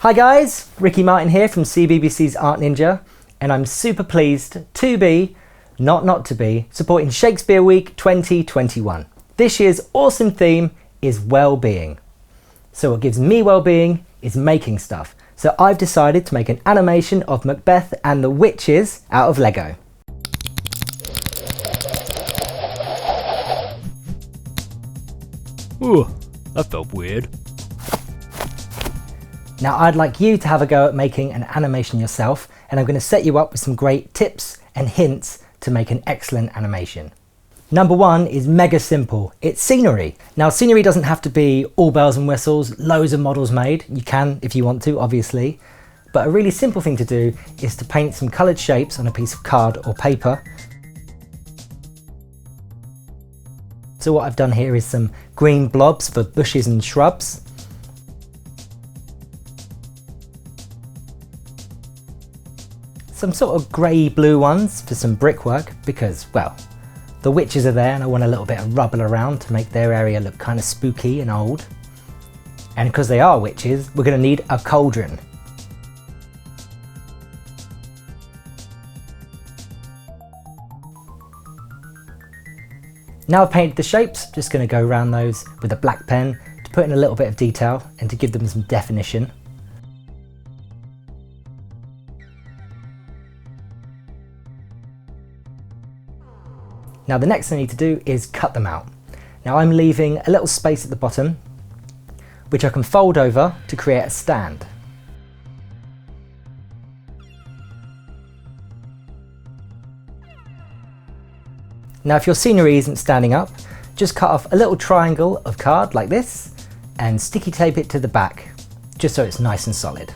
Hi guys, Ricky Martin here from CBBC's Art Ninja, and I'm super pleased to be, not to be, supporting Shakespeare Week 2021. This year's awesome theme is well-being. So what gives me well-being is making stuff. So I've decided to make an animation of Macbeth and the witches out of Lego. Ooh, that felt weird. Now I'd like you to have a go at making an animation yourself, and I'm going to set you up with some great tips and hints to make an excellent animation. Number one is mega simple. It's scenery. Now scenery doesn't have to be all bells and whistles, loads of models made. You can if you want to, obviously. But a really simple thing to do is to paint some coloured shapes on a piece of card or paper. So what I've done here is some green blobs for bushes and shrubs. Some sort of grey-blue ones for some brickwork because, well, the witches are there and I want a little bit of rubble around to make their area look kind of spooky and old. And because they are witches, we're going to need a cauldron. Now I've painted the shapes, just going to go around those with a black pen to put in a little bit of detail and to give them some definition. Now the next thing I need to do is cut them out. Now I'm leaving a little space at the bottom, which I can fold over to create a stand. Now if your scenery isn't standing up, just cut off a little triangle of card like this and sticky tape it to the back, just so it's nice and solid.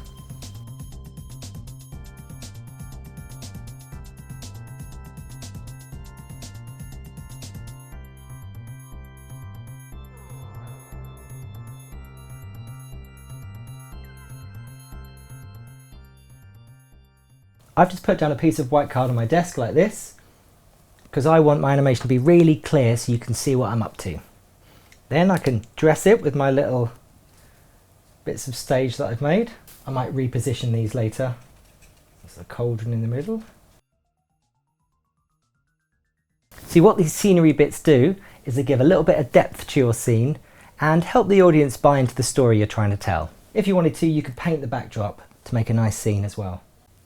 I've just put down a piece of white card on my desk like this because I want my animation to be really clear so you can see what I'm up to. Then I can dress it with my little bits of stage that I've made. I might reposition these later. There's a cauldron in the middle. See, what these scenery bits do is they give a little bit of depth to your scene and help the audience buy into the story you're trying to tell. If you wanted to, you could paint the backdrop to make a nice scene as well.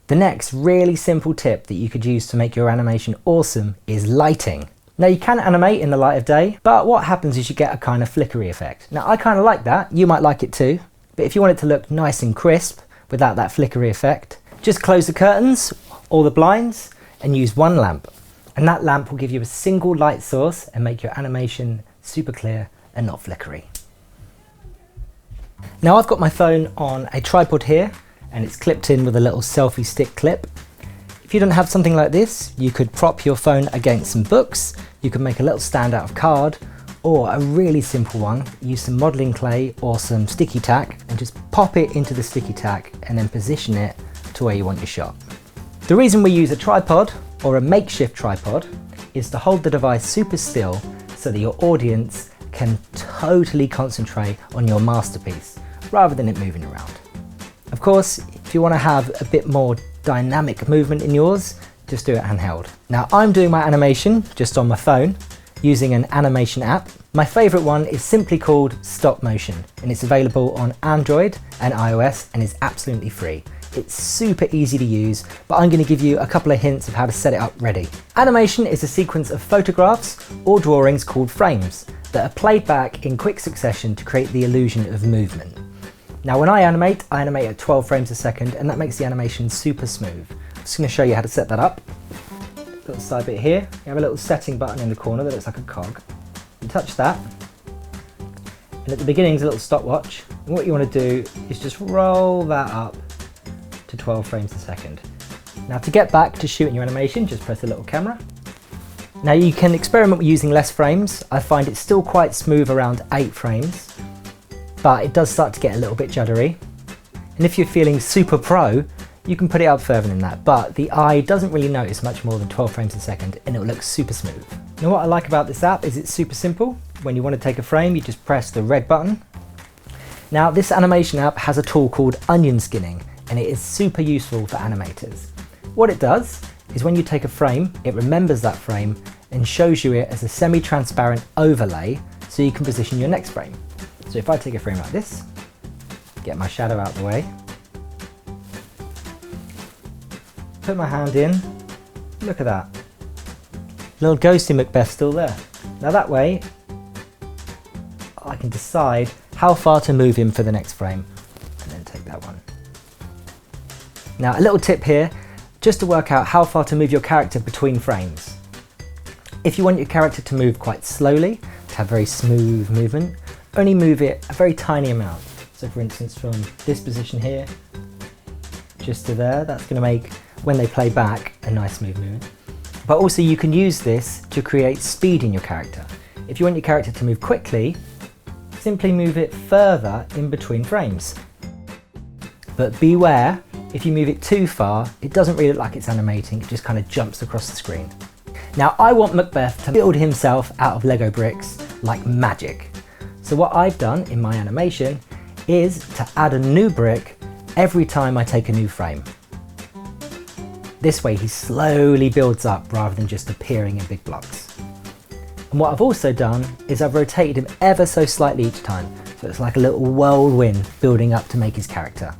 The next really simple tip that you could use to make your animation awesome is lighting. Now you can animate in the light of day, but what happens is you get a kind of flickery effect. Now I kind of like that, you might like it too, but if you want it to look nice and crisp without that flickery effect, just close the curtains or the blinds and use one lamp. And that lamp will give you a single light source and make your animation super clear and not flickery. Now I've got my phone on a tripod here, and it's clipped in with a little selfie stick clip. If you don't have something like this, you could prop your phone against some books, you could make a little stand out of card, or a really simple one, use some modelling clay or some sticky tack and just pop it into the sticky tack and then position it to where you want your shot. The reason we use a tripod or a makeshift tripod is to hold the device super still so that your audience can totally concentrate on your masterpiece rather than it moving around. Of course, if you want to have a bit more dynamic movement in yours, just do it handheld. Now I'm doing my animation just on my phone using an animation app. My favourite one is simply called Stop Motion and it's available on Android and iOS and is absolutely free. It's super easy to use, but I'm going to give you a couple of hints of how to set it up ready. Animation is a sequence of photographs or drawings called frames that are played back in quick succession to create the illusion of movement. Now when I animate at 12 frames a second and that makes the animation super smooth. I'm just going to show you how to set that up. Little side bit here, you have a little setting button in the corner that looks like a cog. You touch that and at the beginning is a little stopwatch, and what you want to do is just roll that up to 12 frames a second. Now to get back to shooting your animation, just press the little camera. Now you can experiment with using less frames. I find it's still quite smooth around 8 frames. But it does start to get a little bit juddery. And if you're feeling super pro, you can put it up further than that, but the eye doesn't really notice much more than 12 frames a second and it will look super smooth. Now what I like about this app is it's super simple. When you want to take a frame, you just press the red button. Now this animation app has a tool called onion skinning, and it is super useful for animators. What it does is when you take a frame, it remembers that frame and shows you it as a semi-transparent overlay so you can position your next frame. So if I take a frame like this, get my shadow out of the way, put my hand in, look at that. Little ghosty Macbeth still there. Now that way, I can decide how far to move him for the next frame, and then take that one. Now a little tip here, just to work out how far to move your character between frames. If you want your character to move quite slowly, to have very smooth movement, only move it a very tiny amount. So for instance, from this position here, just to there, that's going to make, when they play back, a nice smooth movement. But also you can use this to create speed in your character. If you want your character to move quickly, simply move it further in between frames. But beware, if you move it too far, it doesn't really look like it's animating, it just kind of jumps across the screen. Now I want Macbeth to build himself out of Lego bricks like magic. So what I've done in my animation is to add a new brick every time I take a new frame. This way he slowly builds up rather than just appearing in big blocks. And what I've also done is I've rotated him ever so slightly each time, so it's like a little whirlwind building up to make his character.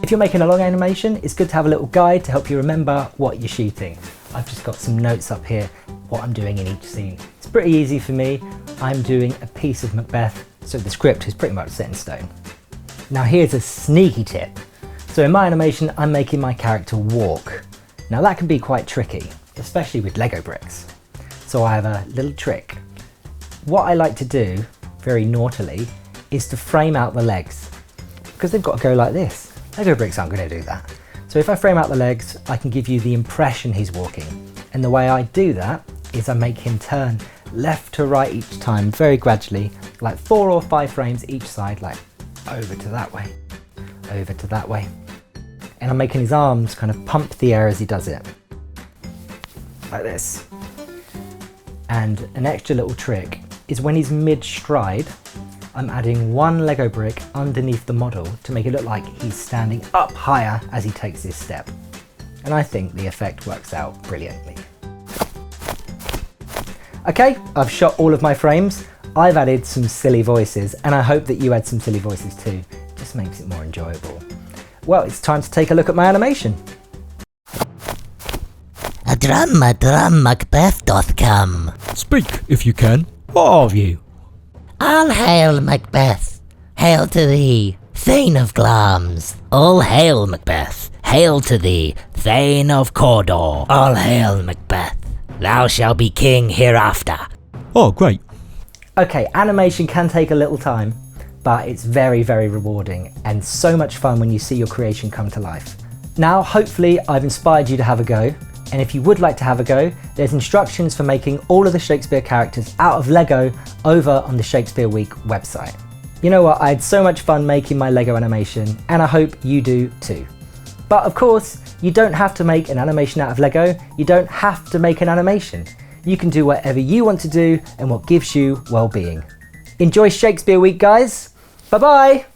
If you're making a long animation, it's good to have a little guide to help you remember what you're shooting. I've just got some notes up here, what I'm doing in each scene. It's pretty easy for me. I'm doing a piece of Macbeth, so the script is pretty much set in stone. Now here's a sneaky tip. So in my animation, I'm making my character walk. Now that can be quite tricky, especially with Lego bricks. So I have a little trick. What I like to do, very naughtily, is to frame out the legs, because they've got to go like this. Lego bricks aren't going to do that. So if I frame out the legs, I can give you the impression he's walking. And the way I do that is I make him turn left to right each time, very gradually, like 4 or 5 frames each side, like over to that way, over to that way. And I'm making his arms kind of pump the air as he does it, like this. And an extra little trick is when he's mid-stride, I'm adding 1 Lego brick underneath the model to make it look like he's standing up higher as he takes this step. And I think the effect works out brilliantly. Okay, I've shot all of my frames. I've added some silly voices, and I hope that you add some silly voices too. It just makes it more enjoyable. Well, it's time to take a look at my animation. A drum Macbeth doth come. Speak, if you can. What of you? All hail Macbeth, hail to thee, Thane of Glamis. All hail Macbeth, hail to thee, Thane of Cawdor. All hail Macbeth, thou shalt be king hereafter. Oh, great. Okay, animation can take a little time, but it's very, very rewarding and so much fun when you see your creation come to life. Now, hopefully I've inspired you to have a go. And if you would like to have a go, there's instructions for making all of the Shakespeare characters out of Lego over on the Shakespeare Week website. You know what, I had so much fun making my Lego animation, and I hope you do too. But of course, you don't have to make an animation out of Lego, you don't have to make an animation. You can do whatever you want to do and what gives you well-being. Enjoy Shakespeare Week, guys! Bye-bye!